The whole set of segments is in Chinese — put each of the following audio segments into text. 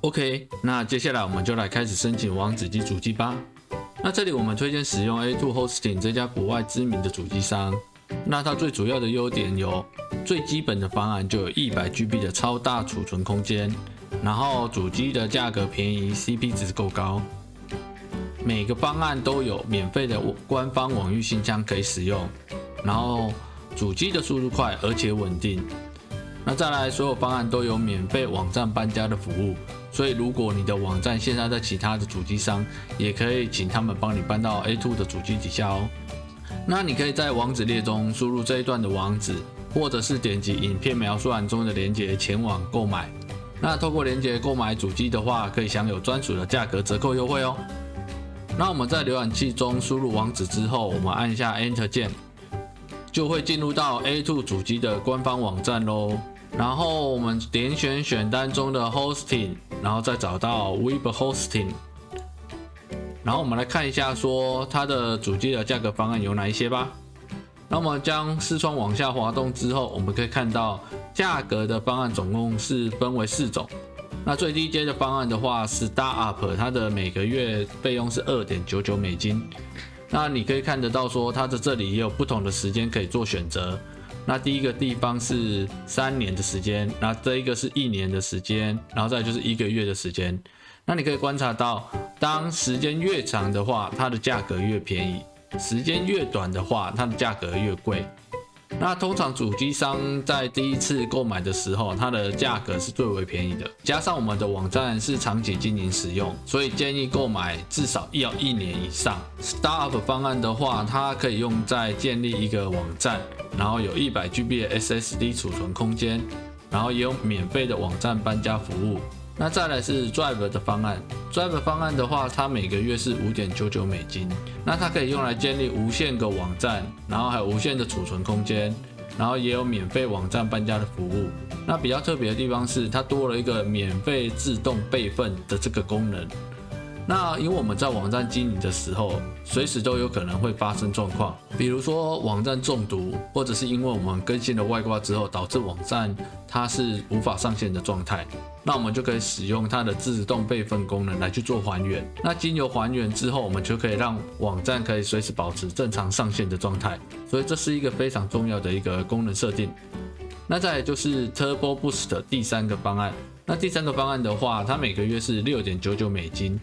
OK， 那接下来我们就来开始申请网址及主机吧。那这里我们推荐使用 A2 Hosting 这家国外知名的主机商。那它最主要的优点有最基本的方案就有 100GB 的超大储存空间，然后主机的价格便宜 ，CP 值够高。每个方案都有免费的官方网域信箱可以使用，然后主机的速度快而且稳定。那再来，所有方案都有免费网站搬家的服务，所以如果你的网站现在在其他的主机商，也可以请他们帮你搬到 A2 的主机底下哦。那你可以在网址列中输入这一段的网址，或者是点击影片描述栏中的连结前往购买。那透过连结购买主机的话，可以享有专属的价格折扣优惠哦。那我们在浏览器中输入网址之后，我们按下 Enter 键，就会进入到 A2 主机的官方网站咯。然后我们点选选单中的 Hosting， 然后再找到 Web Hosting。然后我们来看一下说它的主机的价格方案有哪一些吧。那我们将视窗往下滑动之后，我们可以看到价格的方案总共是分为4种。那最低阶的方案的话是 Startup， 它的每个月费用是 2.99 美金。那你可以看得到说它的这里也有不同的时间可以做选择。那第一个地方是3年的时间，那这一个是1年的时间，然后再就是1个月的时间。那你可以观察到，当时间越长的话，它的价格越便宜；时间越短的话，它的价格越贵。那通常主机商在第一次购买的时候，它的价格是最为便宜的。加上我们的网站是长期经营使用，所以建议购买至少要1年以上。Startup 方案的话，它可以用在建立一个网站，然后有 100GB 的 SSD 储存空间，然后也有免费的网站搬家服务。那再来是 Drive 的方案 ，Drive 方案的话，它每个月是 5.99 美金，那它可以用来建立无限个网站，然后还有无限的储存空间，然后也有免费网站搬家的服务。那比较特别的地方是，它多了一个免费自动备份的这个功能。那因为我们在网站经营的时候，随时都有可能会发生状况，比如说网站中毒，或者是因为我们更新了外挂之后，导致网站它是无法上线的状态，那我们就可以使用它的自动备份功能来去做还原。那经由还原之后，我们就可以让网站可以随时保持正常上线的状态，所以这是一个非常重要的一个功能设定。那再来就是 Turbo Boost 第3个方案，那第3个方案的话，它每个月是 6.99 美金。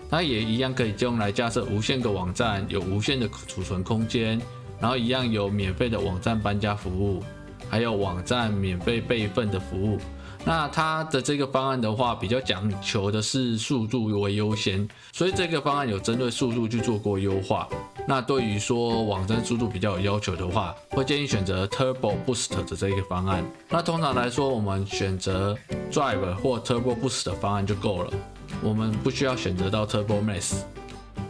它也一样可以用来架设无限个网站，有无限的储存空间，然后一样有免费的网站搬家服务，还有网站免费备份的服务。那它的这个方案的话，比较讲求的是速度为优先，所以这个方案有针对速度去做过优化。那对于说网站速度比较有要求的话，会建议选择 Turbo Boost 的这个方案。那通常来说，我们选择 Drive 或 Turbo Boost 的方案就够了。我们不需要选择到 Turbo Max。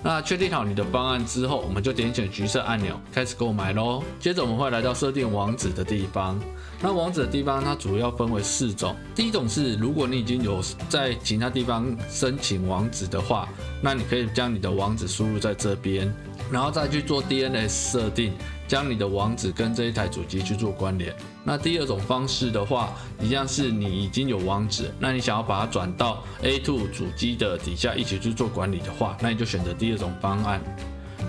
那确定好你的方案之后，我们就点选橘色按钮开始购买咯。接着我们会来到设定网址的地方。那网址的地方它主要分为4种。第一种是如果你已经有在其他地方申请网址的话，那你可以将你的网址输入在这边，然后再去做 DNS 设定，将你的网址跟这一台主机去做关联。那第2种方式的话，一样是你已经有网址，那你想要把它转到 A2 主机的底下一起去做管理的话，那你就选择第2种方案。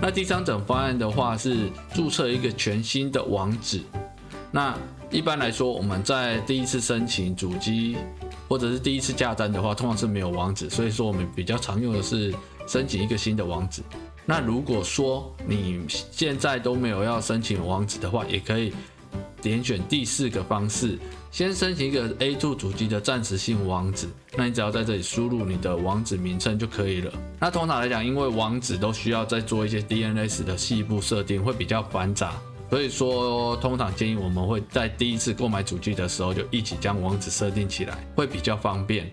那第3种方案的话是注册一个全新的网址。那一般来说，我们在第一次申请主机或者是第一次架站的话，通常是没有网址，所以说我们比较常用的是申请一个新的网址。那如果说你现在都没有要申请网址的话，也可以点选第4个方式，先申请一个 A2 主机的暂时性网址。那你只要在这里输入你的网址名称就可以了。那通常来讲，因为网址都需要再做一些 DNS 的细部设定，会比较繁杂，所以说通常建议我们会在第一次购买主机的时候就一起将网址设定起来，会比较方便。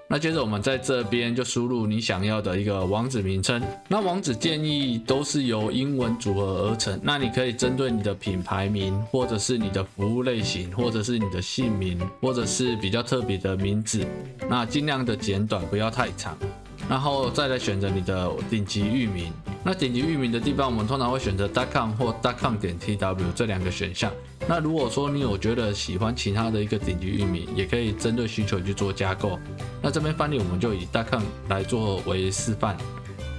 那接着我们在这边就输入你想要的一个网址名称。那网址建议都是由英文组合而成，那你可以针对你的品牌名，或者是你的服务类型，或者是你的姓名，或者是比较特别的名字，那尽量的简短，不要太长。然后再来选择你的顶级域名。那顶级域名的地方，我们通常会选择 .com 或 .com.tw 这2个选项。那如果说你有觉得喜欢其他的一个顶级域名，也可以针对需求去做加购。那这边范例我们就以大康来作为示范。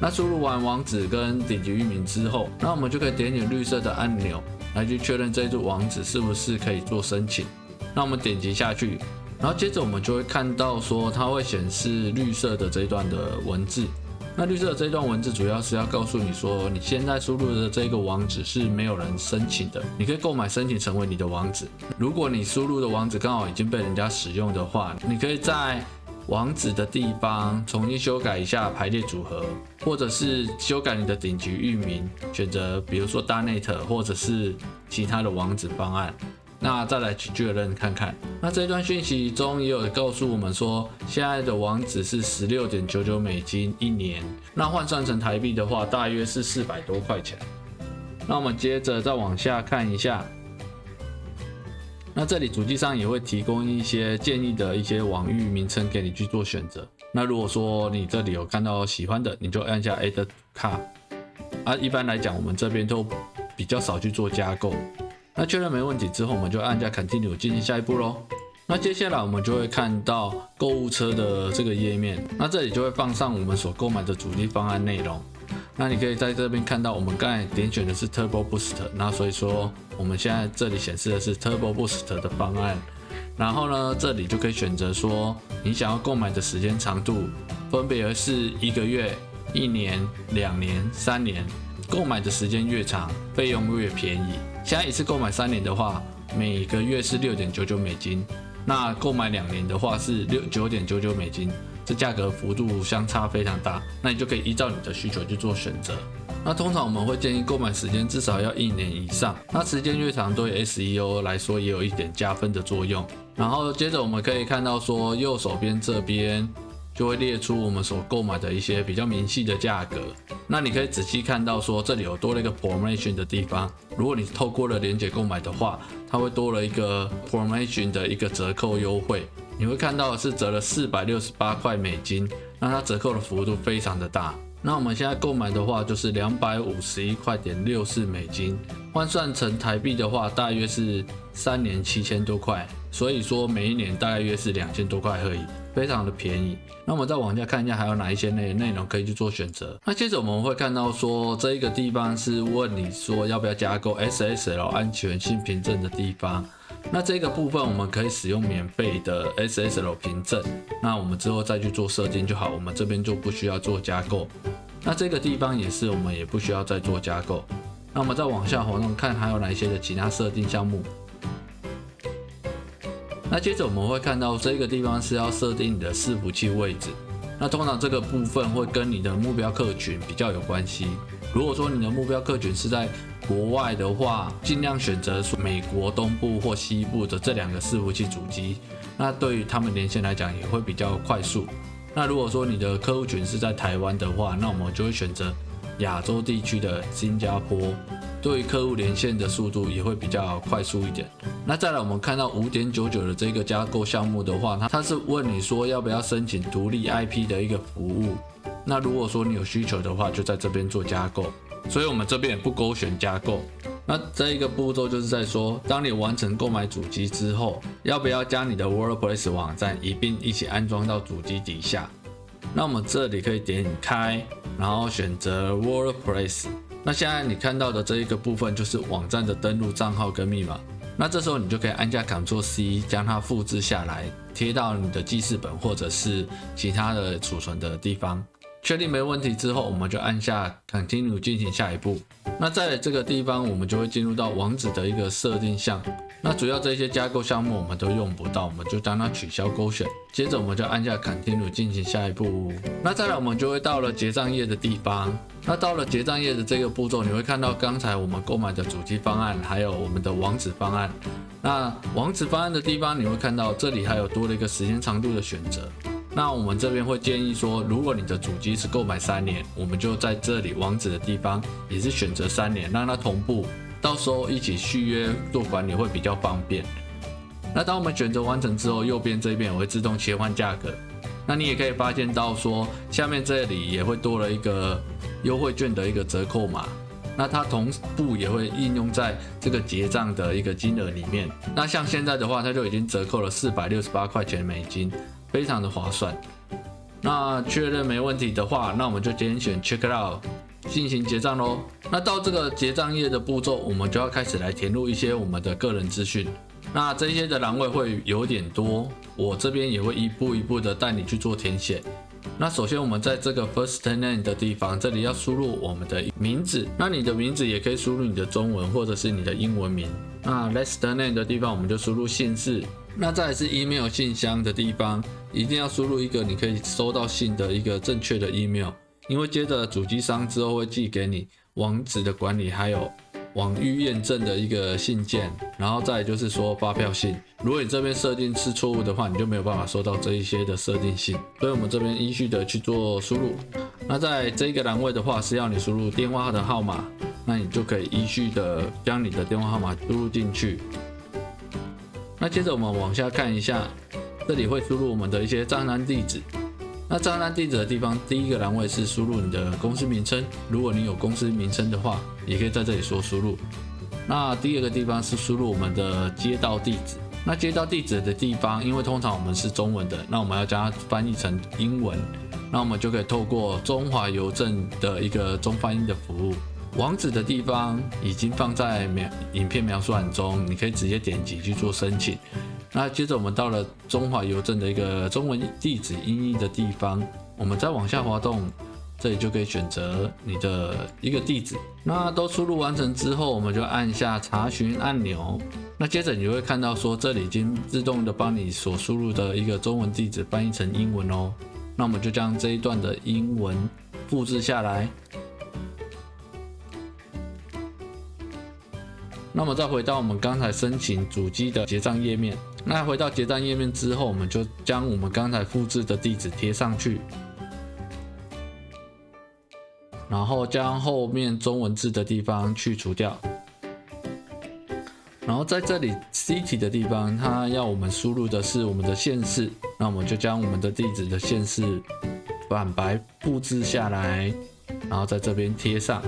那输入完网址跟顶级域名之后，那我们就可以点点绿色的按钮来去确认这一组网址是不是可以做申请。那我们点击下去，然后接着我们就会看到说它会显示绿色的这一段的文字。那绿色的这一段文字主要是要告诉你说，你现在输入的这个网址是没有人申请的，你可以购买申请成为你的网址。如果你输入的网址刚好已经被人家使用的话，你可以在网址的地方重新修改一下排列组合，或者是修改你的顶级域名，选择比如说 .net 或者是其他的网址方案。那再来去确认看看。那这段讯息中也有告诉我们说，现在的网址是16.99美金一年，那换算成台币的话，大约是400多块钱。那我们接着再往下看一下。那这里主机上也会提供一些建议的一些网域名称给你去做选择。那如果说你这里有看到喜欢的，你就按下 Add to Cart。一般来讲，我们这边都比较少去做加购。那确认没问题之后，我们就按下 Continue 进行下一步咯。那接下来我们就会看到购物车的这个页面，那这里就会放上我们所购买的主机方案内容。那你可以在这边看到，我们刚才点选的是 Turbo Boost， 那所以说我们现在这里显示的是 Turbo Boost 的方案。然后呢，这里就可以选择说你想要购买的时间长度，分别是1个月、1年、2年、3年。购买的时间越长，费用越便宜。现在一次购买3年的话，每个月是6.99美金。那购买2年的话是9.99美金，这价格幅度相差非常大。那你就可以依照你的需求去做选择。那通常我们会建议购买时间至少要1年以上。那时间越长，对 SEO 来说也有一点加分的作用。然后接着我们可以看到说，右手边这边就会列出我们所购买的一些比较明细的价格。那你可以仔细看到说，这里有多了一个 promotion 的地方。如果你透过了连结购买的话，它会多了一个 promotion 的一个折扣优惠。你会看到是折了468块美金，那它折扣的幅度非常的大。那我们现在购买的话就是251块64美金，换算成台币的话，大约是3年7000多块。所以说每一年大概约是2000多块而已，非常的便宜。那我们再往下看一下还有哪一些内容可以去做选择。那接着我们会看到说，这一个地方是问你说要不要加购 SSL 安全性凭证的地方。那这个部分我们可以使用免费的 SSL 凭证，那我们之后再去做设定就好，我们这边就不需要做加购。那这个地方也是我们也不需要再做加购。那我们再往下滑动看还有哪一些的其他设定项目。那接着我们会看到这个地方是要设定你的伺服器位置。那通常这个部分会跟你的目标客群比较有关系。如果说你的目标客群是在国外的话，尽量选择美国东部或西部的这2个伺服器主机，那对于他们连线来讲也会比较快速。那如果说你的客户群是在台湾的话，那我们就会选择亚洲地区的新加坡，对于客户连线的速度也会比较快速一点。那再来我们看到 5.99 的这个加购项目的话，它是问你说要不要申请独立 IP 的一个服务。那如果说你有需求的话，就在这边做加购。所以我们这边也不勾选加购。那这一个步骤就是在说，当你完成购买主机之后，要不要将你的 WordPress 网站一并一起安装到主机底下。那我们这里可以点开，然后选择 WordPress。那现在你看到的这一个部分就是网站的登录账号跟密码。那这时候你就可以按下 Ctrl+C 将它复制下来，贴到你的记事本或者是其他的储存的地方。确定没问题之后，我们就按下 Continue 进行下一步。那在这个地方，我们就会进入到网址的一个设定项。那主要这些加购项目我们都用不到，我们就将它取消勾选。接着我们就按下 Continue 进行下一步。那再来我们就会到了结账页的地方。那到了结账页的这个步骤，你会看到刚才我们购买的主机方案，还有我们的网址方案。那网址方案的地方，你会看到这里还有多了一个时间长度的选择。那我们这边会建议说，如果你的主机是购买3年，我们就在这里网址的地方也是选择3年，让它同步，到时候一起续约做管理会比较方便。那当我们选择完成之后，右边这边也会自动切换价格。那你也可以发现到说，下面这里也会多了一个优惠券的一个折扣码。那它同步也会应用在这个结账的一个金额里面。那像现在的话，它就已经折扣了468块钱美金，非常的划算。那确认没问题的话，那我们就点选 Check It Out 进行结账咯。那到这个结账页的步骤，我们就要开始来填入一些我们的个人资讯。那这些的栏位会有点多，我这边也会一步一步的带你去做填写。那首先我们在这个 first name 的地方，这里要输入我们的名字，那你的名字也可以输入你的中文或者是你的英文名。那 last name 的地方我们就输入姓氏。那再来是 email 信箱的地方，一定要输入一个你可以收到信的一个正确的 email， 因为接着主机商之后会寄给你网址的管理还有网域验证的一个信件，然后再来就是说发票信。如果你这边设定是错误的话，你就没有办法收到这一些的设定信，所以我们这边依序的去做输入。那在这个栏位的话是要你输入电话的号码，那你就可以依序的将你的电话号码输入进去。那接着我们往下看一下，这里会输入我们的一些账单地址。那账单地址的地方，第一个栏位是输入你的公司名称，如果你有公司名称的话，也可以在这里做输入。那第二个地方是输入我们的街道地址。那街道地址的地方，因为通常我们是中文的，那我们要将它翻译成英文，那我们就可以透过中华邮政的一个中翻英的服务。网址的地方已经放在影片描述栏中，你可以直接点击去做申请。那接着我们到了中华邮政的一个中文地址音译的地方，我们再往下滑动，这里就可以选择你的一个地址。那都输入完成之后，我们就按下查询按钮。那接着你会看到说，这里已经自动的帮你所输入的一个中文地址翻译成英文哦。那我们就将这一段的英文复制下来。那么再回到我们刚才申请主机的结账页面。那回到结账页面之后，我们就将我们刚才复制的地址贴上去，然后将后面中文字的地方去除掉。然后在这里 city 的地方，它要我们输入的是我们的县市，那我们就将我们的地址的县市反白复制下来，然后在这边贴上。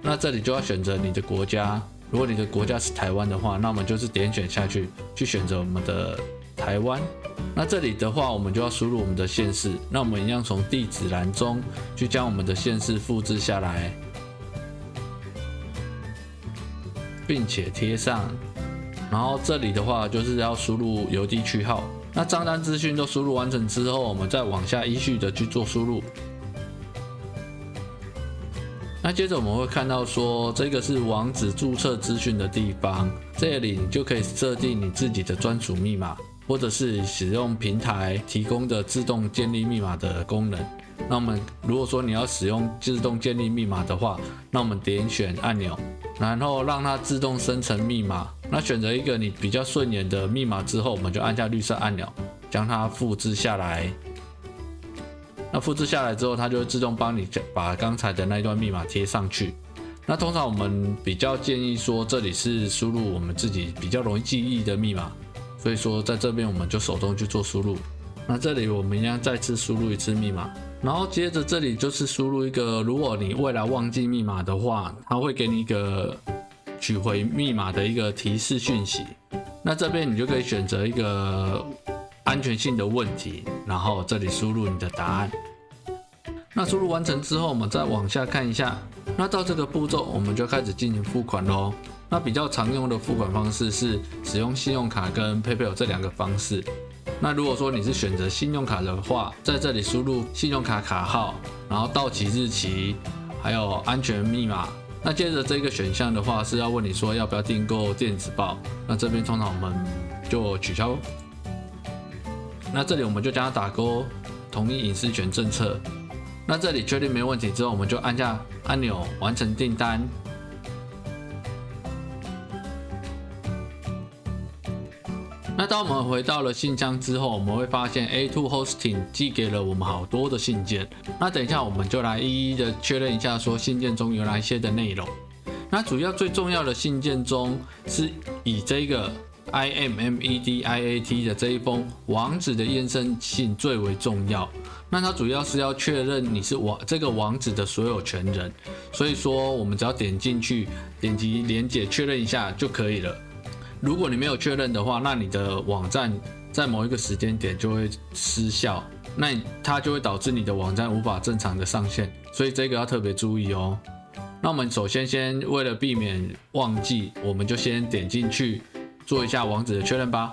那这里就要选择你的国家，如果你的国家是台湾的话，那我们就是点选下去，去选择我们的台湾。那这里的话，我们就要输入我们的县市，那我们一样从地址栏中去将我们的县市复制下来，并且贴上。然后这里的话就是要输入邮递区号。那账单资讯都输入完成之后，我们再往下依序的去做输入。那接着我们会看到说，这个是网址注册资讯的地方，这里你就可以设定你自己的专属密码，或者是使用平台提供的自动建立密码的功能。那我们如果说你要使用自动建立密码的话，那我们点选按钮，然后让它自动生成密码。那选择一个你比较顺眼的密码之后，我们就按下绿色按钮，将它复制下来。那复制下来之后，它就会自动帮你把刚才的那一段密码贴上去。那通常我们比较建议说，这里是输入我们自己比较容易记忆的密码，所以说在这边我们就手动去做输入。那这里我们一样再次输入一次密码，然后接着这里就是输入一个，如果你未来忘记密码的话，它会给你一个取回密码的一个提示讯息。那这边你就可以选择一个安全性的问题，然后这里输入你的答案。那输入完成之后，我们再往下看一下。那到这个步骤，我们就开始进行付款咯。那比较常用的付款方式是使用信用卡跟 PayPal 这两个方式。那如果说你是选择信用卡的话，在这里输入信用卡卡号，然后到期日期，还有安全密码。那接着这个选项的话是要问你说要不要订购电子报，那这边通常我们就取消。那这里我们就将它打勾，同意隐私权政策。那这里确定没问题之后，我们就按下按钮完成订单。那当我们回到了信箱之后，我们会发现 A2 Hosting 寄给了我们好多的信件。那等一下我们就来一一的确认一下，说信件中有哪一些的内容。那主要最重要的信件中是以这个 IMEDIAT 的这一封网址的验证性最为重要。那它主要是要确认你是这个网址的所有权人，所以说我们只要点进去，点击连结确认一下就可以了。如果你没有确认的话，那你的网站在某一个时间点就会失效，那它就会导致你的网站无法正常的上线，所以这个要特别注意哦。那我们首先为了避免忘记，我们就先点进去做一下网址的确认吧。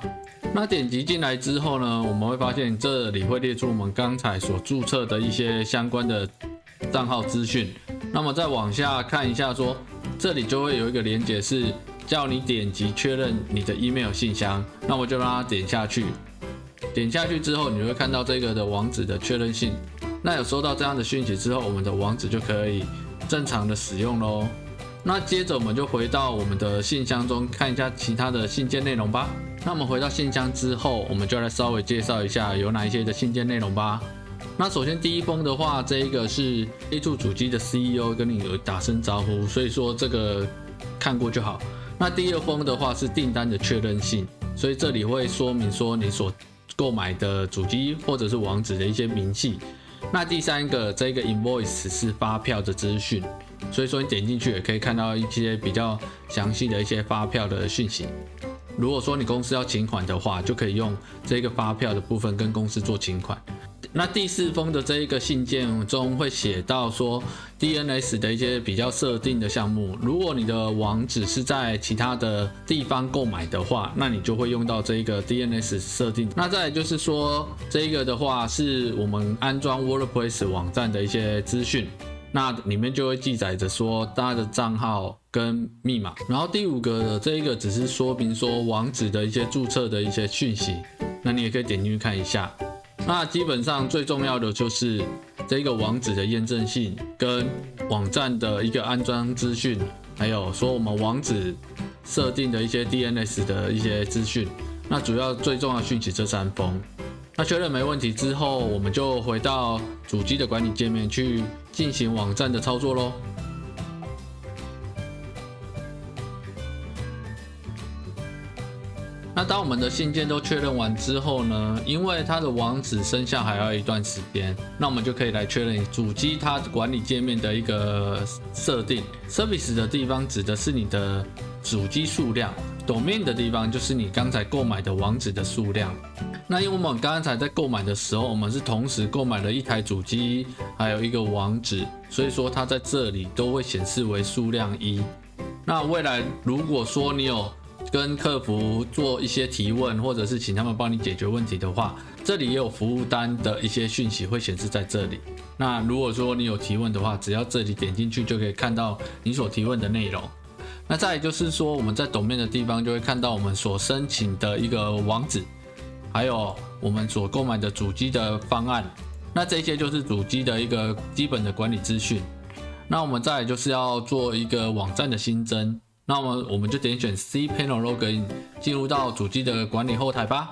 那点击进来之后呢，我们会发现这里会列出我们刚才所注册的一些相关的账号资讯。那么再往下看一下说，这里就会有一个连结是叫你点击确认你的 email 信箱，那我就让它点下去。点下去之后，你会看到这个的网址的确认信。那有收到这样的讯息之后，我们的网址就可以正常的使用咯。那接着我们就回到我们的信箱中看一下其他的信件内容吧。那我们回到信箱之后，我们就来稍微介绍一下有哪一些的信件内容吧。那首先第一封的话，这一个是 A2 主机的 CEO 跟你有打声招呼，所以说这个看过就好。那第二封的话是订单的确认信，所以这里会说明说你所购买的主机或者是网址的一些明细。那第三个这个 invoice 是发票的资讯，所以说你点进去也可以看到一些比较详细的一些发票的讯息。如果说你公司要请款的话，就可以用这个发票的部分跟公司做请款。那第四封的这一个信件中会写到说 DNS 的一些比较设定的项目，如果你的网址是在其他的地方购买的话，那你就会用到这一个 DNS 设定。那再来就是说，这一个的话是我们安装 WordPress 网站的一些资讯，那里面就会记载着说大家的账号跟密码。然后第五个的这一个只是说明说网址的一些注册的一些讯息，那你也可以点进去看一下。那基本上最重要的就是这个网址的验证性跟网站的一个安装资讯，还有说我们网址设定的一些 DNS 的一些资讯。那主要最重要的讯息这三封。那确认没问题之后，我们就回到主机的管理界面去进行网站的操作咯。那当我们的信件都确认完之后呢，因为它的网址生效还要一段时间，那我们就可以来确认主机它管理界面的一个设定。Service 的地方指的是你的主机数量， Domain 的地方就是你刚才购买的网址的数量。那因为我们刚才在购买的时候，我们是同时购买了一台主机，还有一个网址，所以说它在这里都会显示为数量1。那未来如果说你有跟客服做一些提问，或者是请他们帮你解决问题的话，这里也有服务单的一些讯息会显示在这里。那如果说你有提问的话，只要这里点进去就可以看到你所提问的内容。那再来就是说，我们在Domain的地方就会看到我们所申请的一个网址，还有我们所购买的主机的方案。那这些就是主机的一个基本的管理资讯。那我们再来就是要做一个网站的新增。那我们就点选 cPanel Login 进入到主机的管理后台吧。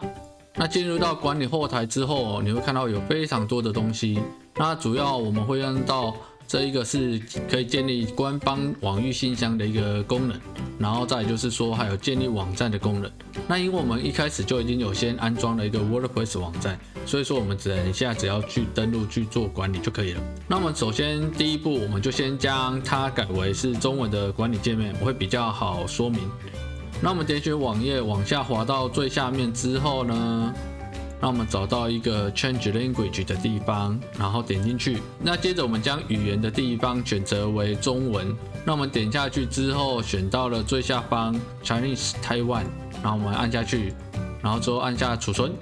那进入到管理后台之后，你会看到有非常多的东西。那主要我们会用到这一个是可以建立官方网域信箱的一个功能，然后再来就是说还有建立网站的功能。那因为我们一开始就已经有先安装了一个 WordPress 网站，所以说我们只要去登录去做管理就可以了。那我们首先第一步，我们就先将它改为是中文的管理界面，会比较好说明。那我们点选网页往下滑到最下面之后呢，让我们找到一个 Change Language 的地方，然后点进去。那接着我们将语言的地方选择为中文。那我们点下去之后，选到了最下方 Chinese Taiwan， 然后我们按下去，然后之后按下储存。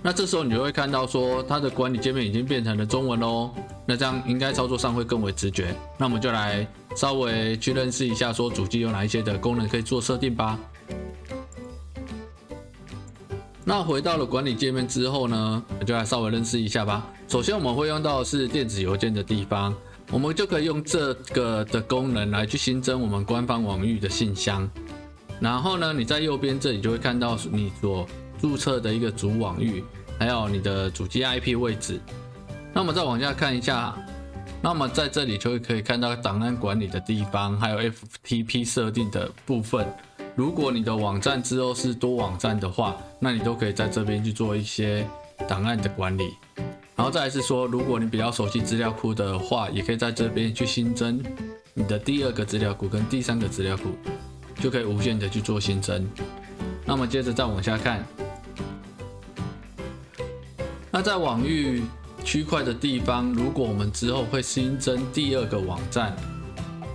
那这时候你就会看到说它的管理界面已经变成了中文咯。那这样应该操作上会更为直觉。那我们就来稍微去认识一下说主机有哪一些的功能可以做设定吧。那回到了管理界面之后呢，就来稍微认识一下吧。首先我们会用到的是电子邮件的地方，我们就可以用这个的功能来去新增我们官方网域的信箱。然后呢，你在右边这里就会看到你所注册的一个主网域，还有你的主机 IP 位置。那我们再往下看一下，那我们在这里就可以看到档案管理的地方，还有 FTP 设定的部分。如果你的网站之后是多网站的话，那你都可以在这边去做一些档案的管理。然后再来是说，如果你比较熟悉资料库的话，也可以在这边去新增你的第2个资料库跟第3个资料库，就可以无限的去做新增。那么接着再往下看，那在网域区块的地方，如果我们之后会新增第2个网站，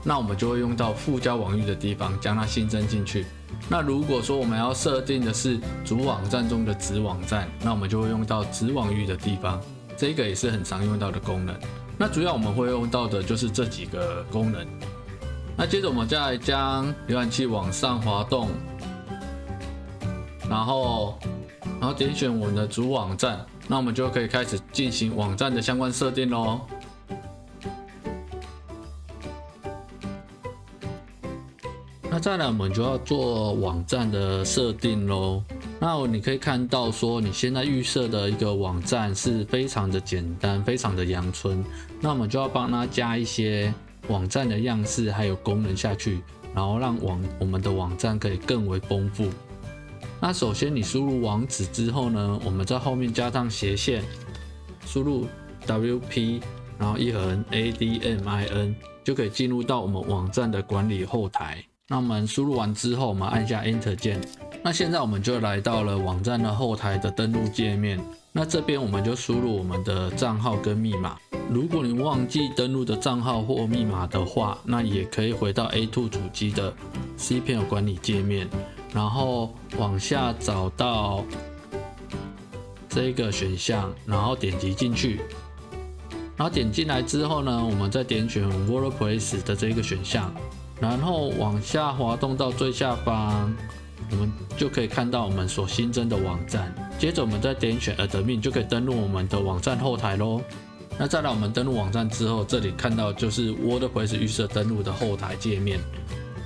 那我们就会用到附加网域的地方将它新增进去。那如果说我们要设定的是主网站中的子网站，那我们就会用到子网域的地方，这个也是很常用到的功能。那主要我们会用到的就是这几个功能。那接着我们再来将浏览器往上滑动，然后点选我们的主网站，那我们就可以开始进行网站的相关设定咯。那再来我们就要做网站的设定咯。那你可以看到说你现在预设的一个网站是非常的简单，非常的阳春，那我们就要帮它加一些网站的样式还有功能下去，然后让我们的网站可以更为丰富。那首先你输入网址之后呢，我们在后面加上斜线，输入 WP 然后1横ADMIN 就可以进入到我们网站的管理后台。那我们输入完之后，我们按下 Enter 键。那现在我们就来到了网站的后台的登录界面。那这边我们就输入我们的账号跟密码。如果你忘记登录的账号或密码的话，那也可以回到 A2 主机的 cPanel 管理界面，然后往下找到这个选项，然后点击进去。然后点进来之后呢，我们再点选 WordPress 的这个选项。然后往下滑动到最下方，我们就可以看到我们所新增的网站。接着我们再点选 Admin 就可以登录我们的网站后台咯。那再来我们登录网站之后，这里看到就是 WordPress 预设登录的后台界面。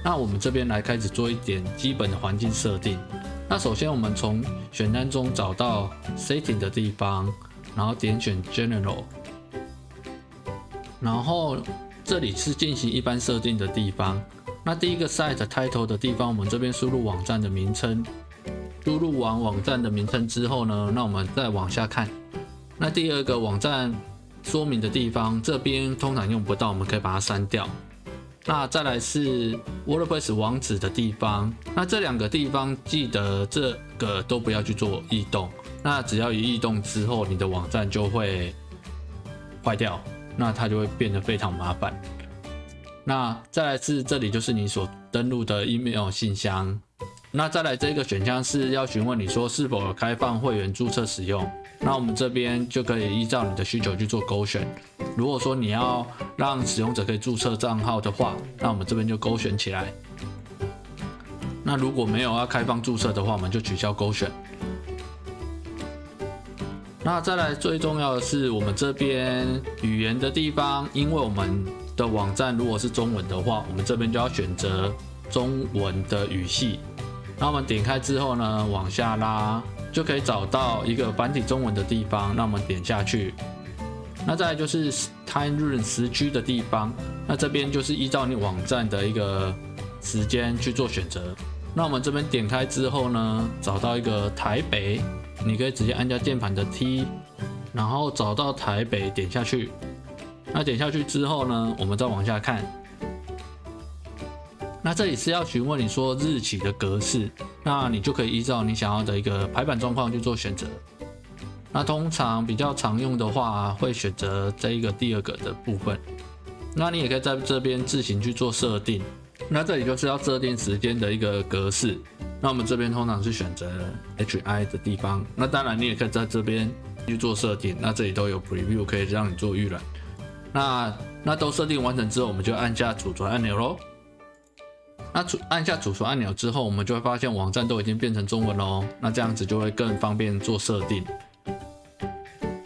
那我们这边来开始做一点基本的环境设定。那首先我们从选单中找到 Setting 的地方，然后点选 General， 然后这里是进行一般设定的地方。那第一个 Site Title 的地方，我们这边输入网站的名称。输入完网站的名称之后呢，那我们再往下看。那第2个网站说明的地方，这边通常用不到，我们可以把它删掉。那再来是 WordPress 网址的地方，那这2个地方记得这个都不要去做异动。那只要一异动之后，你的网站就会坏掉。那它就会变得非常麻烦。那再来是这里就是你所登录的 email 信箱。那再来这个选项是要询问你说是否有开放会员注册使用。那我们这边就可以依照你的需求去做勾选。如果说你要让使用者可以注册账号的话，那我们这边就勾选起来。那如果没有要开放注册的话，我们就取消勾选。那再来最重要的是我们这边语言的地方，因为我们的网站如果是中文的话，我们这边就要选择中文的语系。那我们点开之后呢，往下拉就可以找到一个繁体中文的地方，那我们点下去。那再来就是 Time Zone 时区的地方，那这边就是依照你网站的一个时间去做选择。那我们这边点开之后呢，找到一个台北，你可以直接按下键盘的 T， 然后找到台北点下去。那点下去之后呢，我们再往下看。那这里是要询问你说日期的格式，那你就可以依照你想要的一个排版状况去做选择。那通常比较常用的话，会选择这一个第2个的部分。那你也可以在这边自行去做设定。那这里就是要设定时间的一个格式。那我们这边通常是选择 HI 的地方。那当然你也可以在这边去做设定。那这里都有 Preview 可以让你做预览。那都设定完成之后，我们就按下储存按钮咯。那按下储存按钮之后，我们就会发现网站都已经变成中文咯。那这样子就会更方便做设定。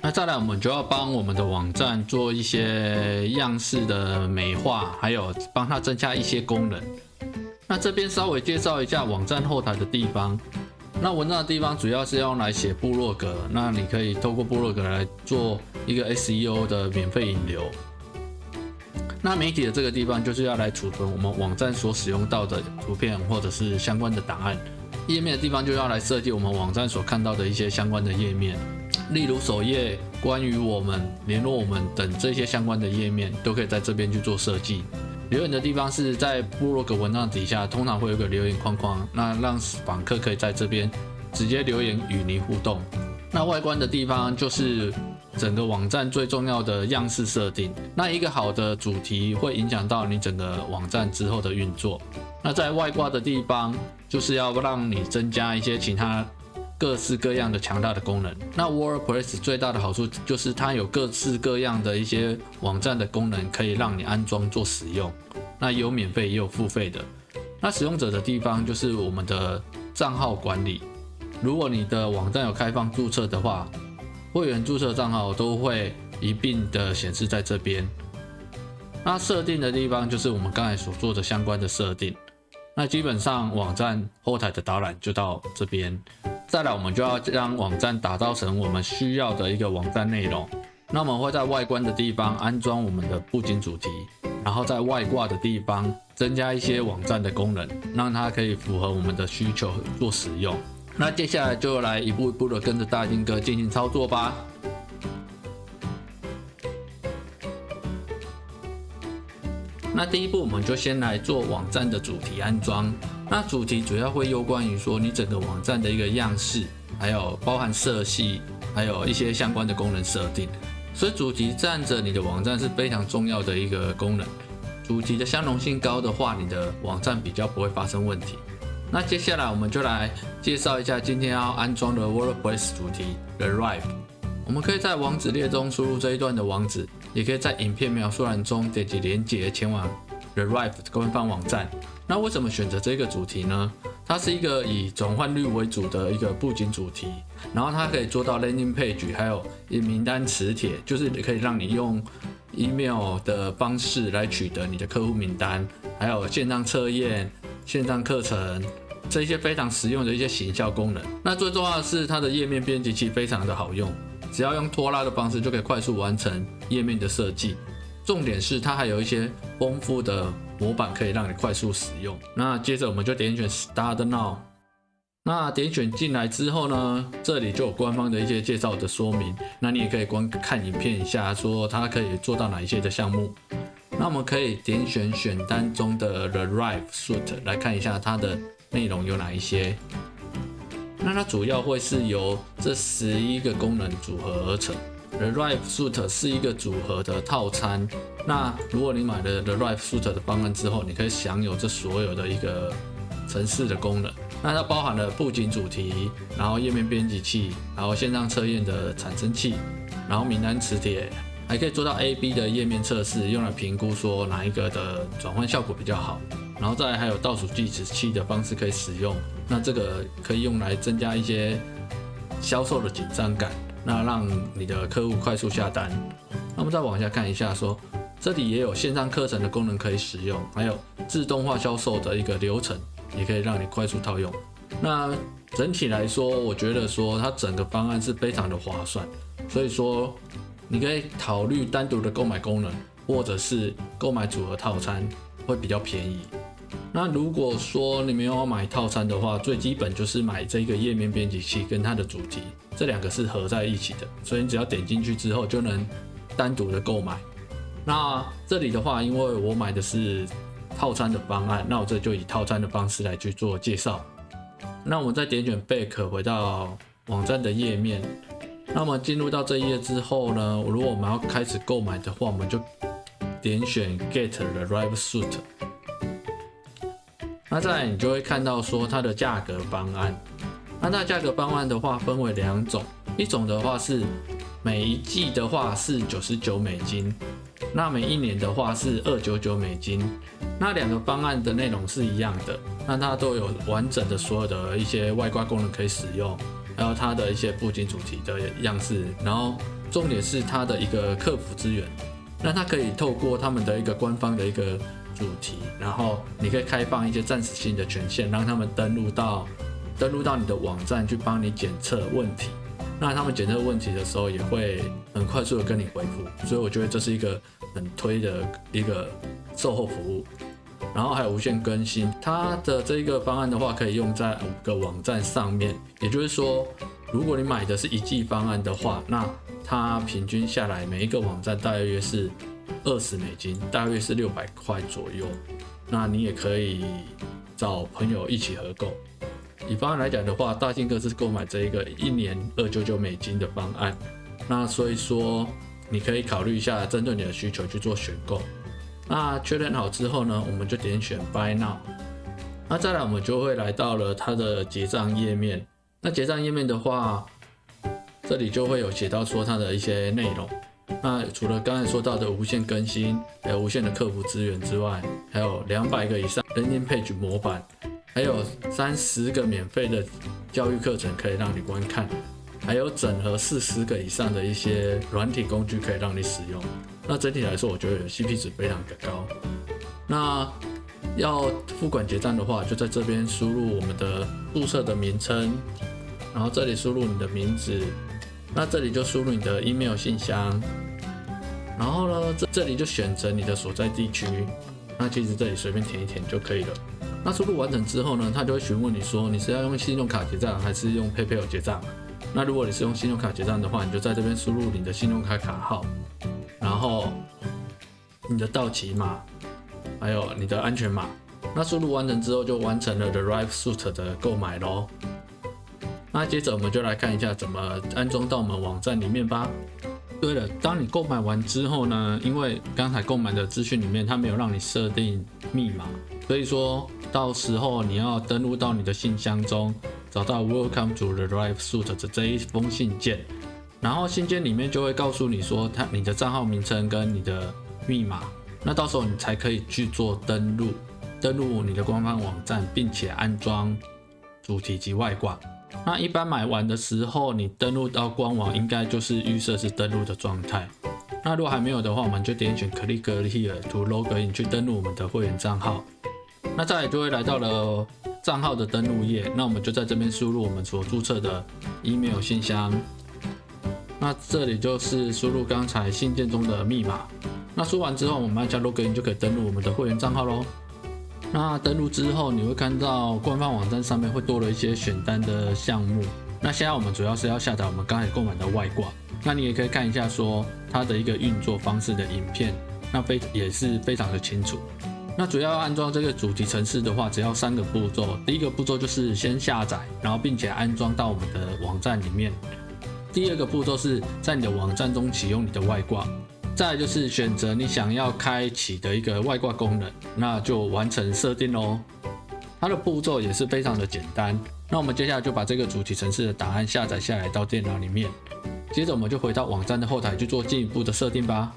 那再来我们就要帮我们的网站做一些样式的美化，还有帮它增加一些功能。那这边稍微介绍一下网站后台的地方。那文章的地方主要是用来写部落格，那你可以透过部落格来做一个 SEO 的免费引流。那媒体的这个地方就是要来储存我们网站所使用到的图片或者是相关的档案。页面的地方就要来设计我们网站所看到的一些相关的页面，例如首页、关于我们、联络我们等这些相关的页面，都可以在这边去做设计。留言的地方是在部落格文章底下，通常会有一个留言框框，那让访客可以在这边直接留言与您互动。那外观的地方就是整个网站最重要的样式设定。那一个好的主题会影响到你整个网站之后的运作。那在外挂的地方，就是要让你增加一些其他各式各样的强大的功能。那 WordPress 最大的好处就是它有各式各样的一些网站的功能可以让你安装做使用。那也有免费也有付费的。那使用者的地方就是我们的账号管理。如果你的网站有开放注册的话，会员注册账号都会一并的显示在这边。那设定的地方就是我们刚才所做的相关的设定。那基本上网站后台的导览就到这边。再来我们就要将网站打造成我们需要的一个网站内容。那我们会在外观的地方安装我们的布景主题，然后在外挂的地方增加一些网站的功能，让它可以符合我们的需求做使用。那接下来就来一步一步的跟着大金哥进行操作吧。那第一步我们就先来做网站的主题安装。那主题主要会攸关于说你整个网站的一个样式，还有包含色系，还有一些相关的功能设定。所以主题占着你的网站是非常重要的一个功能。主题的相容性高的话，你的网站比较不会发生问题。那接下来我们就来介绍一下今天要安装的 WordPress 主题 The Rive。我们可以在网址列中输入这一段的网址，也可以在影片描述栏中点击连结前往 The Rive 官方网站。那为什么选择这个主题呢？它是一个以转换率为主的一个布景主题，然后它可以做到 landing page， 还有名单磁铁，就是可以让你用 email 的方式来取得你的客户名单，还有线上测验、线上课程。这些非常实用的一些行销功能。那最重要的是它的页面编辑器非常的好用，只要用拖拉的方式就可以快速完成页面的设计。重点是它还有一些丰富的模板可以让你快速使用。那接着我们就点选 Start Now。那点选进来之后呢，这里就有官方的一些介绍的说明。那你也可以观看影片一下，说它可以做到哪一些的项目。那我们可以点选选单中的 The Rive Suite 来看一下它的内容有哪一些。那它主要会是由这11个功能组合而成。The Rive Suite 是一个组合的套餐。那如果你买了 The Rive Suite 的方案之后，你可以享有这所有的一个程式的功能。那它包含了布景主题，然后页面编辑器，然后线上测验的产生器，然后名单磁铁，还可以做到 A/B 的页面测试，用来评估说哪一个的转换效果比较好。然后再来还有倒数计时器的方式可以使用，那这个可以用来增加一些销售的紧张感，那让你的客户快速下单。那我们再往下看一下说，这里也有线上课程的功能可以使用，还有自动化销售的一个流程，也可以让你快速套用。那整体来说，我觉得说它整个方案是非常的划算，所以说你可以考虑单独的购买功能，或者是购买组合套餐，会比较便宜。那如果说你没有要买套餐的话，最基本就是买这个页面编辑器跟它的主题，这两个是合在一起的，所以你只要点进去之后就能单独的购买。那这里的话，因为我买的是套餐的方案，那我这就以套餐的方式来去做介绍。那我们再点选 Back 回到网站的页面。那么进入到这一页之后呢，如果我们要开始购买的话，我们就点选 Get the Rive Suite。那再来你就会看到说它的价格方案。那它的价格方案的话分为两种，一种的话是每一季的话是$99，那每一年的话是$299。那两个方案的内容是一样的，那它都有完整的所有的一些外挂功能可以使用，还有它的一些布景主题的样式，然后重点是它的一个客服资源。那它可以透过他们的一个官方的一个主题，然后你可以开放一些暂时性的权限，让他们登录到你的网站去帮你检测问题。那他们检测问题的时候也会很快速的跟你回复，所以我觉得这是一个很推的一个售后服务。然后还有无限更新，它的这个方案的话，可以用在5个网站上面。也就是说，如果你买的是1季方案的话，那它平均下来每一个网站大约是$20，大约是600块左右。那你也可以找朋友一起合购。以方案来讲的话，大信哥是购买这一个1年$299的方案。那所以说，你可以考虑一下，针对你的需求去做选购。那确认好之后呢，我们就点选 Buy Now。那再来，我们就会来到了它的结账页面。那结账页面的话，这里就会有写到说它的一些内容。那除了刚才说到的无限更新，还有无限的客服资源之外，还有200个以上 Landing Page 模板，还有30个免费的教育课程可以让你观看。还有整合40个以上的一些软体工具可以让你使用。那整体来说，我觉得 CP 值非常的高。那要付款结账的话，就在这边输入我们的注册的名称，然后这里输入你的名字，那这里就输入你的 email 信箱，然后呢，这里就选择你的所在地区。那其实这里随便填一填就可以了。那输入完成之后呢，他就会询问你说你是要用信用卡结账还是用 PayPal 结账。那如果你是用信用卡结账的话，你就在这边输入你的信用卡卡号，然后你的到期码，还有你的安全码。那输入完成之后，就完成了 The Drive Suite 的购买咯。那接着我们就来看一下怎么安装到我们网站里面吧。对了，当你购买完之后呢，因为刚才购买的资讯里面它没有让你设定密码，所以说到时候你要登录到你的信箱中，找到 Welcome to the Drive Suite 的这一封信件，然后信件里面就会告诉你说你的账号名称跟你的密码，那到时候你才可以去做登录你的官方网站，并且安装主题及外挂。那一般买完的时候，你登录到官网应该就是预设是登录的状态。那如果还没有的话，我们就点选 Click here to log in 去登录我们的会员账号。那再来就会来到了账号的登录页，那我们就在这边输入我们所注册的 email 信箱。那这里就是输入刚才信件中的密码。那输完之后，我们按下 log in 就可以登录我们的会员账号咯。那登录之后，你会看到官方网站上面会多了一些选单的项目。那现在我们主要是要下载我们刚才购买的外挂。那你也可以看一下说它的一个运作方式的影片，那也是非常的清楚。那主要安装这个主题程式的话，只要3个步骤。第一个步骤就是先下载，然后并且安装到我们的网站里面。第二个步骤是在你的网站中启用你的外挂。再来就是选择你想要开启的一个外挂功能，那就完成设定咯。它的步骤也是非常的简单。那我们接下来就把这个主题程式的档案下载下来到电脑里面，接着我们就回到网站的后台去做进一步的设定吧。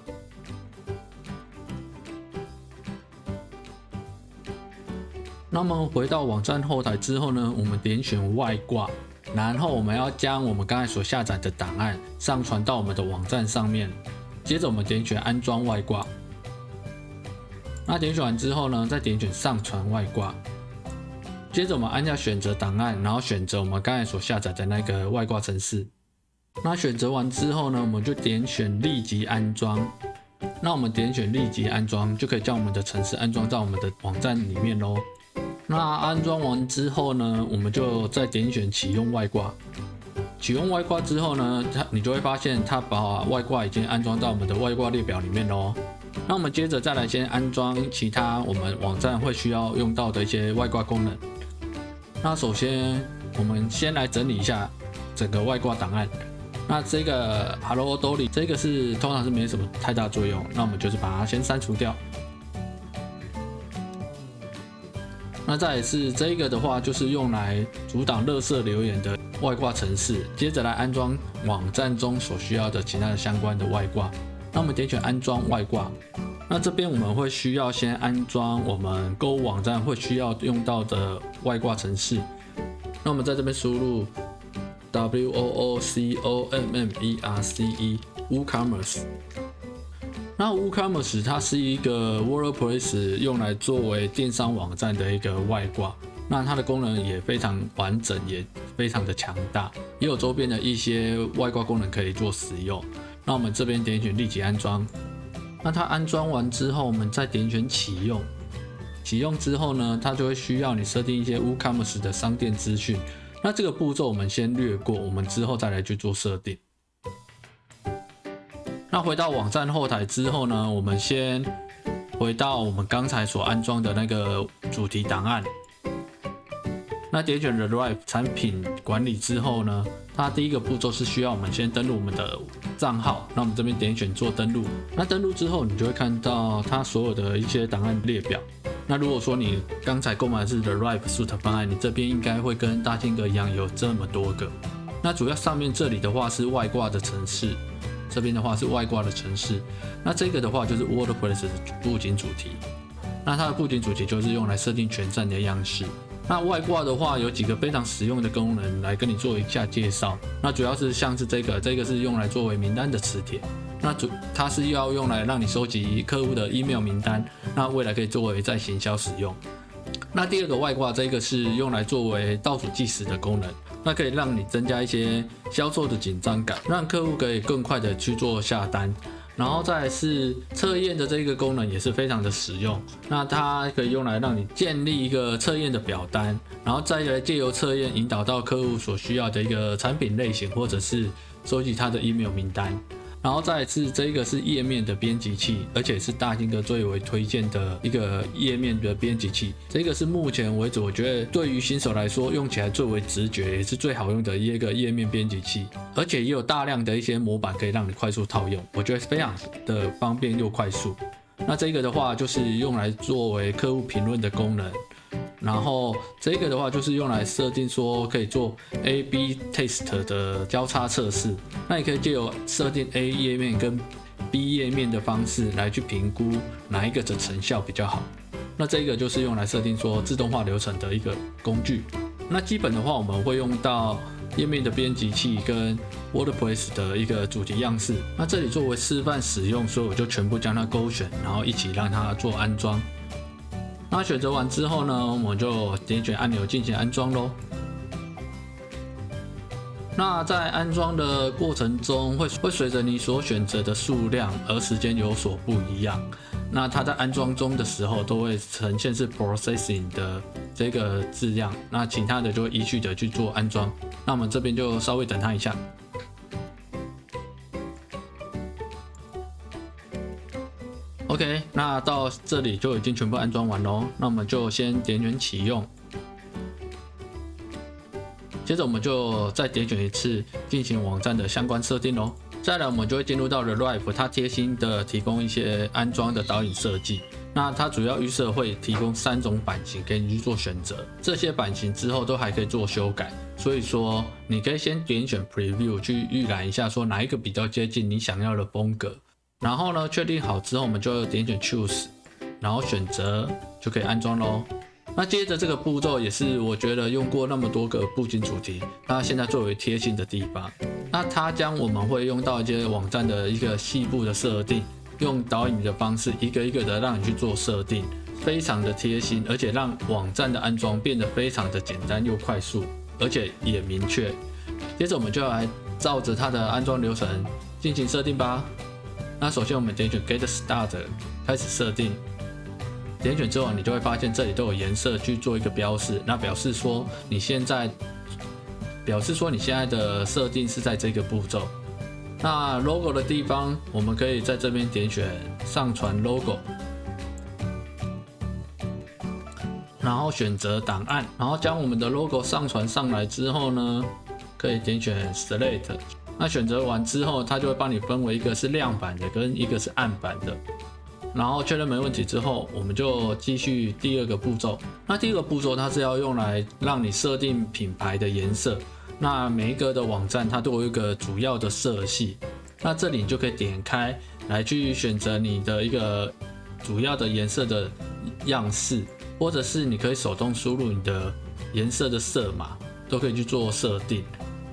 那么回到网站后台之后呢，我们点选外挂，然后我们要将我们刚才所下载的档案上传到我们的网站上面。接着我们点选安装外挂，那点选完之后呢，再点选上传外挂。接着我们按下选择档案，然后选择我们刚才所下载的那个外挂程式。那选择完之后呢，我们就点选立即安装。那我们点选立即安装，就可以将我们的程式安装到我们的网站里面咯。那安装完之后呢，我们就再点选启用外挂。启用外挂之后呢，你就会发现它把外挂已经安装到我们的外挂列表里面咯。那我们接着再来先安装其他我们网站会需要用到的一些外挂功能。那首先我们先来整理一下整个外挂档案。那这个 Hello Dolly 这个通常是没什么太大作用，那我们就是把它先删除掉。那再来是这个的话，就是用来阻挡垃圾留言的外挂程式。接着来安装网站中所需要的其他的相关的外挂。那我们点选安装外挂。那这边我们会需要先安装我们购物网站会需要用到的外挂程式。那我们在这边输入 WOOCOMMERCE WooCommerce。那 WooCommerce 它是一个 WordPress 用来作为电商网站的一个外挂，那它的功能也非常完整，也非常的强大，也有周边的一些外挂功能可以做使用。那我们这边点选立即安装。那它安装完之后，我们再点选启用。启用之后呢，它就会需要你设定一些 WooCommerce 的商店资讯。那这个步骤我们先略过，我们之后再来去做设定。那回到网站后台之后呢，我们先回到我们刚才所安装的那个主题档案。那点选 The Drive 产品管理之后呢，它第一个步骤是需要我们先登录我们的账号。那我们这边点选做登录。那登录之后，你就会看到它所有的一些档案列表。那如果说你刚才购买的是 The Drive Suite 方案，你这边应该会跟大金哥一样有这么多个。那主要上面这里的话是外挂的程式，这边的话是外挂的程式。那这个的话就是 WordPress 的布景主题。那它的布景主题就是用来设定全站的样式。那外挂的话有几个非常实用的功能来跟你做一下介绍。那主要是像是这个是用来作为名单的磁铁。那它是要用来让你收集客户的 email 名单，那未来可以作为在行销使用。那第二个外挂这个是用来作为倒数计时的功能，那可以让你增加一些销售的紧张感，让客户可以更快的去做下单。然后再来是测验的这个功能也是非常的实用，那它可以用来让你建立一个测验的表单，然后再来借由测验引导到客户所需要的一个产品类型，或者是收集他的 email 名单。然后再来是这个是页面的编辑器，而且是大金哥最为推荐的一个页面的编辑器。这个是目前为止我觉得对于新手来说用起来最为直觉，也是最好用的一个页面编辑器，而且也有大量的一些模板可以让你快速套用，我觉得非常的方便又快速。那这个的话就是用来作为客户评论的功能。然后这个的话就是用来设定说可以做 A/B test 的交叉测试，那你可以借由设定 A 页面跟 B 页面的方式来去评估哪一个的成效比较好。那这个就是用来设定说自动化流程的一个工具。那基本的话我们会用到页面的编辑器跟 WordPress 的一个主题样式。那这里作为示范使用，所以我就全部将它勾选，然后一起让它做安装。那选择完之后呢，我们就点选按钮进行安装咯。那在安装的过程中会随着你所选择的数量而时间有所不一样。那它在安装中的时候都会呈现是 processing 的这个字样，那其他的就会依序的去做安装。那我们这边就稍微等它一下。OK， 那到这里就已经全部安装完咯。那我们就先点选启用，接着我们就再点选一次进行网站的相关设定咯。再来我们就会进入到了 Drive， 它贴心的提供一些安装的导引设计。那它主要预设会提供3种版型给你去做选择，这些版型之后都还可以做修改。所以说你可以先点选 Preview 去预览一下，说哪一个比较接近你想要的风格。然后呢，确定好之后，我们就点选 Choose， 然后选择就可以安装咯。那接着这个步骤也是我觉得用过那么多个布景主题，它现在最为贴心的地方。那它将我们会用到一些网站的一个细部的设定，用导引的方式一个一个的让你去做设定，非常的贴心，而且让网站的安装变得非常的简单又快速，而且也明确。接着我们就来照着它的安装流程进行设定吧。那首先我们点选 Get Started 开始设定，点选之后你就会发现这里都有颜色去做一个标示，那表示说你现在的设定是在这个步骤。那 logo 的地方我们可以在这边点选上传 logo， 然后选择档案，然后将我们的 logo 上传上来之后呢，可以点选 Select。那选择完之后，它就会帮你分为一个是亮版的跟一个是暗版的，然后确认没问题之后，我们就继续第二个步骤。那第二个步骤它是要用来让你设定品牌的颜色。那每一个的网站它都有一个主要的色系，那这里你就可以点开来去选择你的一个主要的颜色的样式，或者是你可以手动输入你的颜色的色码，都可以去做设定。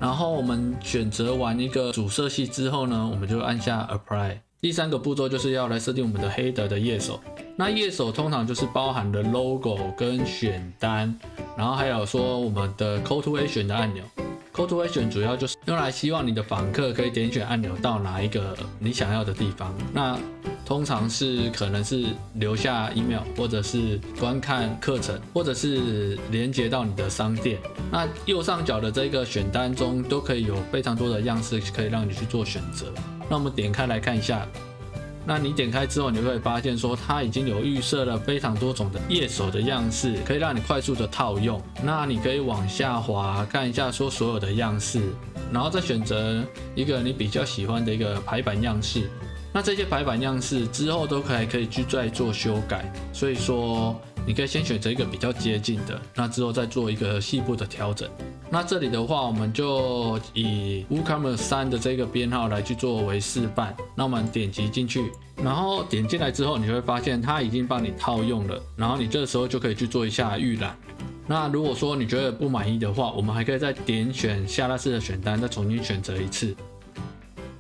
然后我们选择完一个主色系之后呢，我们就按下 Apply。第三个步骤就是要来设定我们的 Header 的页手。那页手通常就是包含了 Logo 跟选单，然后还有说我们的 Call to Action 的按钮。Call to Action 主要就是用来希望你的访客可以点选按钮到哪一个你想要的地方。那通常是可能是留下 email， 或者是观看课程，或者是连接到你的商店。那右上角的这个选单中都可以有非常多的样式可以让你去做选择。那我们点开来看一下。那你点开之后，你会发现说它已经有预设了非常多种的页手的样式，可以让你快速的套用。那你可以往下滑看一下说所有的样式，然后再选择一个你比较喜欢的一个排版样式。那这些排版样式之后都可以去再做修改，所以说你可以先选择一个比较接近的，那之后再做一个细部的调整。那这里的话，我们就以 WooCommerce 3的这个编号来去作为示范。那我们点击进去，然后点进来之后，你会发现它已经帮你套用了，然后你这时候就可以去做一下预览。那如果说你觉得不满意的话，我们还可以再点选下拉式的选单，再重新选择一次。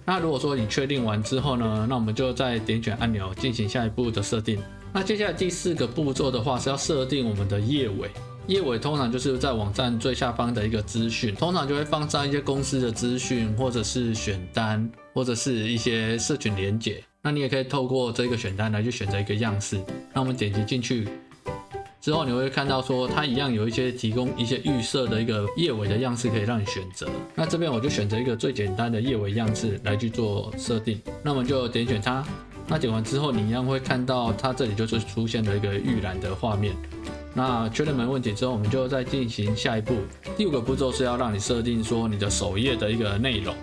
那如果说你确定完之后呢，那我们就再点选按钮进行下一步的设定。那接下来第4个步骤的话是要设定我们的页尾。页尾通常就是在网站最下方的一个资讯，通常就会放上一些公司的资讯，或者是选单，或者是一些社群连结。那你也可以透过这个选单来去选择一个样式。那我们点击进去之后，你会看到说它一样有一些提供一些预设的一个页尾的样式可以让你选择。那这边我就选择一个最简单的页尾样式来去做设定。那我们就点选它。那点完之后，你一样会看到它这里就是出现了一个预览的画面。那确认没问题之后，我们就再进行下一步。第5个步骤是要让你设定说你的首页的一个内容。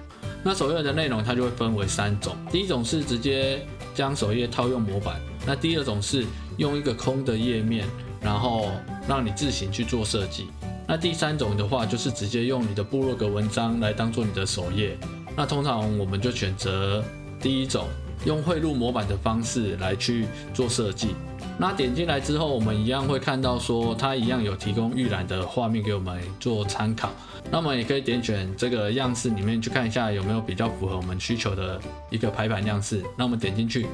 那首页的内容它就会分为3种，第一种是直接将首页套用模板，那第2种是用一个空的页面，然后让你自行去做设计。那第3种的话就是直接用你的部落格文章来当做你的首页。那通常我们就选择第1种，用汇入模板的方式来去做设计。那点进来之后，我们一样会看到说它一样有提供预览的画面给我们做参考。那我们也可以点选这个样式里面去看一下有没有比较符合我们需求的一个排版样式。那我们点进去，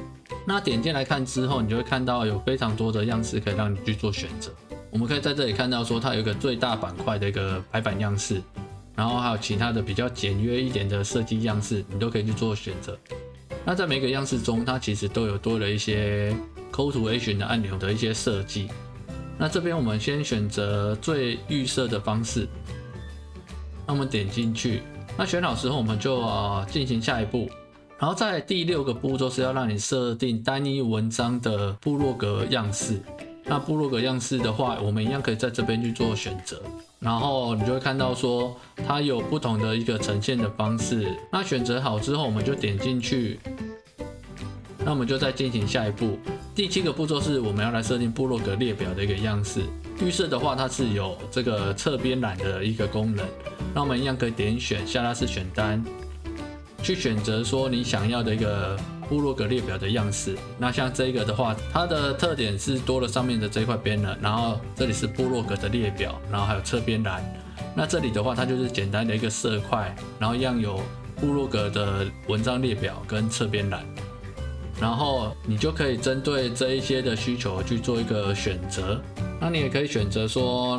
那点进来看之后，你就会看到有非常多的样式可以让你去做选择。我们可以在这里看到说它有一个最大板块的一个排版样式，然后还有其他的比较简约一点的设计样式，你都可以去做选择。那在每个样式中，它其实都有多了一些 Call to Action 的按钮的一些设计。那这边我们先选择最预设的方式，那我们点进去，那选好之后，我们就进行下一步。然后在第6个步骤是要让你设定单一文章的部落格样式。那部落格样式的话，我们一样可以在这边去做选择，然后你就会看到说它有不同的一个呈现的方式。那选择好之后，我们就点进去，那我们就再进行下一步。第7个步骤是我们要来设定部落格列表的一个样式。预设的话，它是有这个侧边栏的一个功能。那我们一样可以点选下拉式选单，去选择说你想要的一个部落格列表的样式。那像这个的话，它的特点是多了上面的这块边了，然后这里是部落格的列表，然后还有侧边栏。那这里的话，它就是简单的一个色块，然后一样有部落格的文章列表跟侧边栏。然后你就可以针对这一些的需求去做一个选择。那你也可以选择说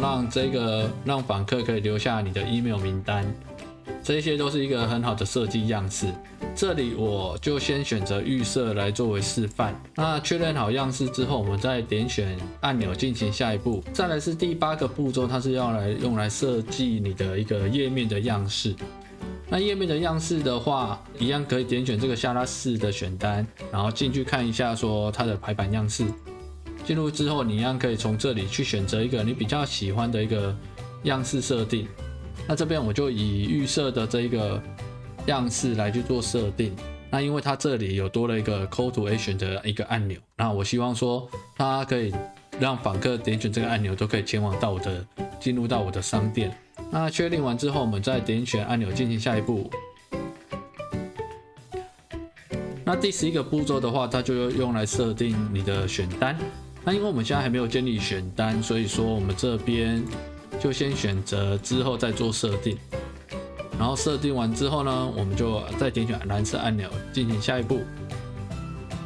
让访客可以留下你的 email 名单。这些都是一个很好的设计样式。这里我就先选择预设来作为示范。那确认好样式之后，我们再点选按钮进行下一步。再来是第8个步骤，它是要用来设计你的一个页面的样式。那页面的样式的话，一样可以点选这个下拉式的选单，然后进去看一下说它的排版样式。进入之后，你一样可以从这里去选择一个你比较喜欢的一个样式设定。那这边我就以预设的这个样式来去做设定。那因为它这里有多了一个 Call to Action 的一个按钮，那我希望说它可以让访客点选这个按钮都可以前往到进入到我的商店。那确定完之后，我们再点选按钮进行下一步。那第11个步骤的话，它就用来设定你的选单。那因为我们现在还没有建立选单，所以说我们这边就先选择之后再做设定。然后设定完之后呢，我们就再点选蓝色按钮进行下一步。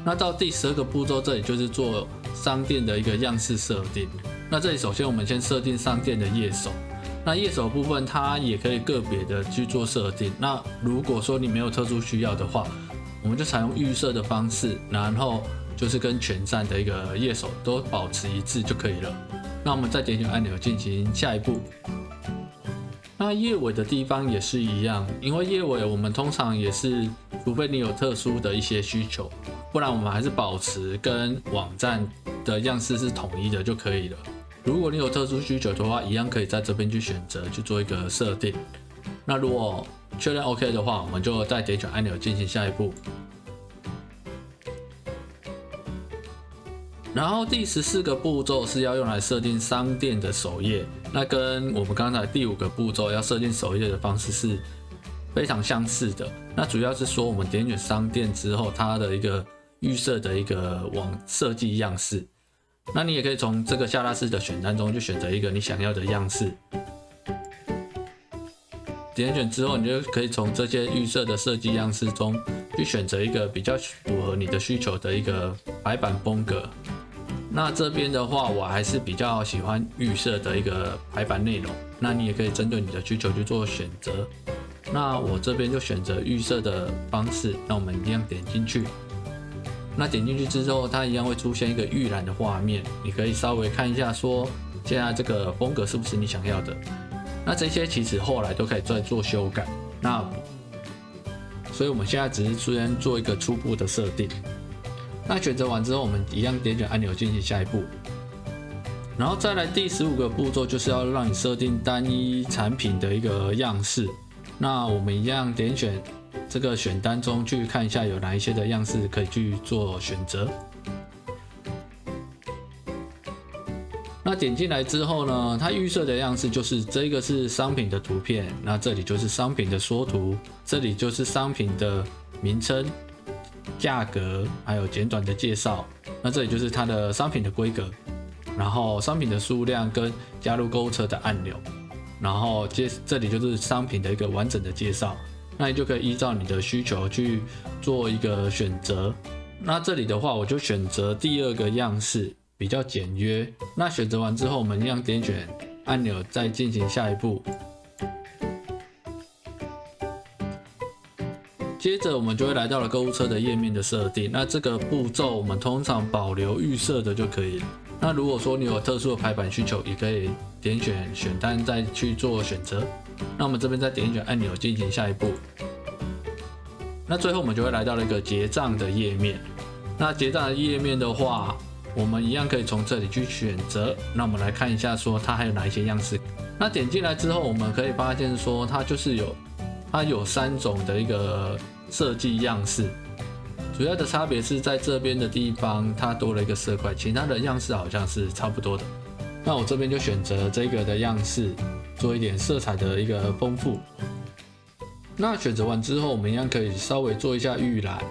那到第12个步骤，这里就是做商店的一个样式设定。那这里首先我们先设定商店的页手。那页手部分它也可以个别的去做设定。那如果说你没有特殊需要的话，我们就采用预设的方式，然后就是跟全站的一个页手都保持一致就可以了。那我们再点选按钮进行下一步。那页尾的地方也是一样，因为页尾我们通常也是，除非你有特殊的一些需求，不然我们还是保持跟网站的样式是统一的就可以了。如果你有特殊需求的话，一样可以在这边去选择去做一个设定。那如果确认 OK 的话，我们就再点选按钮进行下一步。然后第14个步骤是要用来设定商店的首页，那跟我们刚才第5个步骤要设定首页的方式是非常相似的。那主要是说我们点选商店之后，它的一个预设的一个网设计样式，那你也可以从这个下拉式的选单中去选择一个你想要的样式。点选之后，你就可以从这些预设的设计样式中去选择一个比较符合你的需求的一个排版风格。那这边的话，我还是比较喜欢预设的一个排版内容，那你也可以针对你的需求去做选择。那我这边就选择预设的方式，那我们一样点进去。那点进去之后，它一样会出现一个预览的画面，你可以稍微看一下说现在这个风格是不是你想要的。那这些其实后来都可以再做修改，所以我们现在只是先做一个初步的设定。那选择完之后，我们一样点选按钮进行下一步。然后再来第15个步骤，就是要让你设定单一产品的一个样式。那我们一样点选这个选单中去看一下有哪一些的样式可以去做选择。那点进来之后呢，它预设的样式就是这个是商品的图片，那这里就是商品的缩图，这里就是商品的名称、价格，还有简短的介绍。那这里就是它的商品的规格，然后商品的数量跟加入购物车的按钮，然后这里就是商品的一个完整的介绍。那你就可以依照你的需求去做一个选择。那这里的话，我就选择第2个样式，比较简约。那选择完之后，我们一样点选按钮，再进行下一步。接着我们就会来到了购物车的页面的设定。那这个步骤我们通常保留预设的就可以了。那如果说你有特殊的排版需求，也可以点选选单再去做选择。那我们这边再点选按钮进行下一步。那最后我们就会来到了一个结账的页面。那结账的页面的话，我们一样可以从这里去选择。那我们来看一下说它还有哪一些样式。那点进来之后，我们可以发现说它有3种的一个设计样式，主要的差别是在这边的地方它多了一个色块，其他的样式好像是差不多的。那我这边就选择这个的样式，做一点色彩的一个丰富。那选择完之后，我们一样可以稍微做一下预览。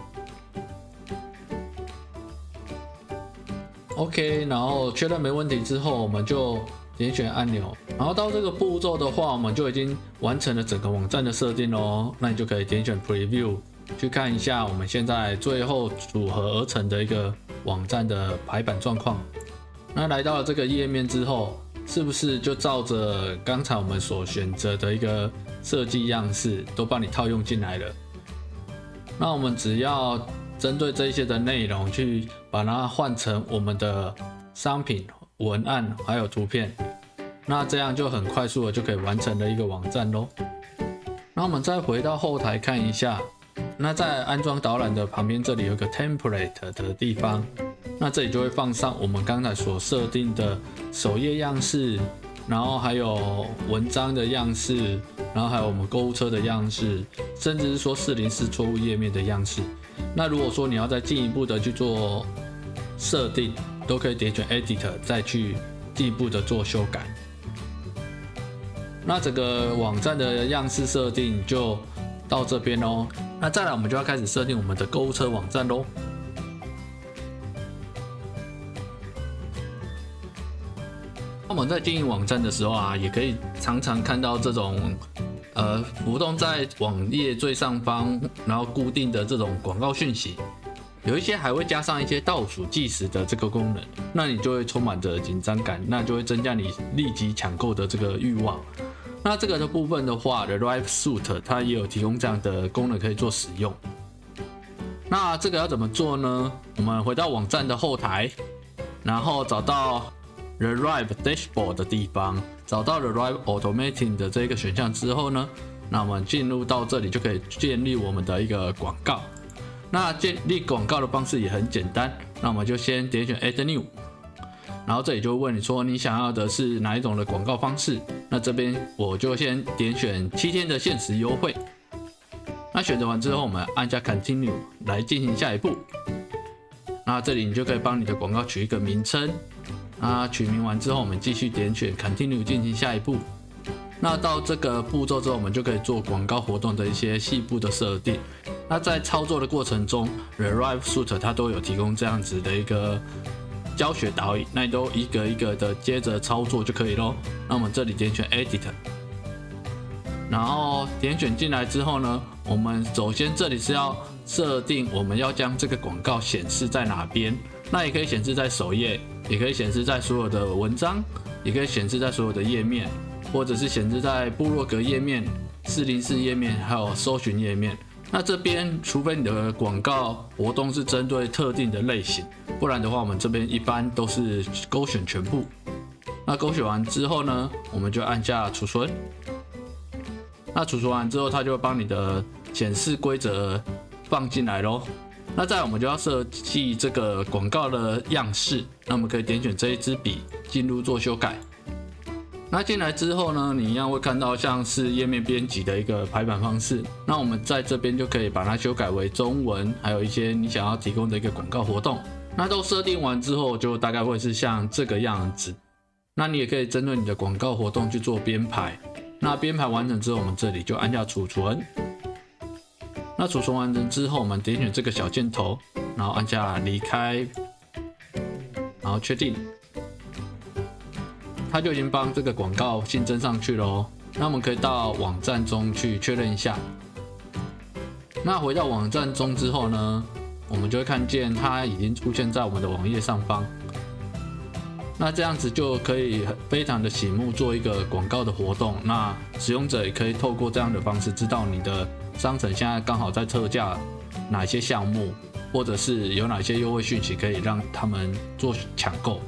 OK， 然后确认没问题之后，我们就点选按钮。然后到这个步骤的话，我们就已经完成了整个网站的设定咯。那你就可以点选 Preview 去看一下我们现在最后组合而成的一个网站的排版状况。那来到了这个页面之后，是不是就照着刚才我们所选择的一个设计样式都帮你套用进来了？那我们只要针对这些的内容去把它换成我们的商品、文案还有图片，那这样就很快速的就可以完成了一个网站咯。那我们再回到后台看一下，那在安装导览的旁边，这里有一个 template 的地方，那这里就会放上我们刚才所设定的首页样式，然后还有文章的样式，然后还有我们购物车的样式，甚至是说404错误页面的样式。那如果说你要再进一步的去做设定，都可以点选 Edit 再去进一步的做修改。那整个网站的样式设定就到这边咯。那再来我们就要开始设定我们的购物车网站咯。我们在经营网站的时候啊，也可以常常看到这种浮动在网页最上方，然后固定的这种广告讯息，有一些还会加上一些倒数计时的这个功能，那你就会充满着紧张感，那就会增加你立即抢购的这个欲望。那这个的部分的话，The Live Suite 它也有提供这样的功能可以做使用。那这个要怎么做呢？我们回到网站的后台，然后找到 The Rive Dashboard 的地方，找到 The Rive Automating 的这个选项之后呢，那我们进入到这里就可以建立我们的一个广告。那建立广告的方式也很简单，那我们就先点选 Add New， 然后这里就会问你说你想要的是哪一种的广告方式。那这边我就先点选7天的限时优惠。那选择完之后，我们按下 Continue 来进行下一步。那这里你就可以帮你的广告取一个名称。那取名完之后，我们继续点选 Continue 进行下一步。那到这个步骤之后，我们就可以做广告活动的一些细部的设定。那在操作的过程中 ，The Rive Suite 它都有提供这样子的一个教学导引，那你都一个一个的接着操作就可以咯。那我们这里点选 Edit。然后点选进来之后呢，我们首先这里是要设定我们要将这个广告显示在哪边，那也可以显示在首页，也可以显示在所有的文章，也可以显示在所有的页面，或者是显示在部落格页面、404页面，还有搜寻页面。那这边除非你的广告活动是针对特定的类型，不然的话我们这边一般都是勾选全部。那勾选完之后呢，我们就按下储存。那储存完之后，它就会帮你的显示规则放进来咯。那再来我们就要设计这个广告的样式，那我们可以点选这一支笔进入做修改。那进来之后呢，你一样会看到像是页面编辑的一个排版方式。那我们在这边就可以把它修改为中文，还有一些你想要提供的一个广告活动。那都设定完之后，就大概会是像这个样子。那你也可以针对你的广告活动去做编排。那编排完成之后，我们这里就按下储存。那储存完成之后，我们点选这个小箭头，然后按下离开，然后确定，它就已经帮这个广告新增上去了哦。那我们可以到网站中去确认一下。那回到网站中之后呢，我们就会看见它已经出现在我们的网页上方。那这样子就可以非常的醒目做一个广告的活动。那使用者也可以透过这样的方式知道你的商城现在刚好在特价哪些项目，或者是有哪些优惠讯息可以让他们做抢购。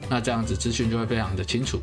那这样子资讯就会非常的清楚。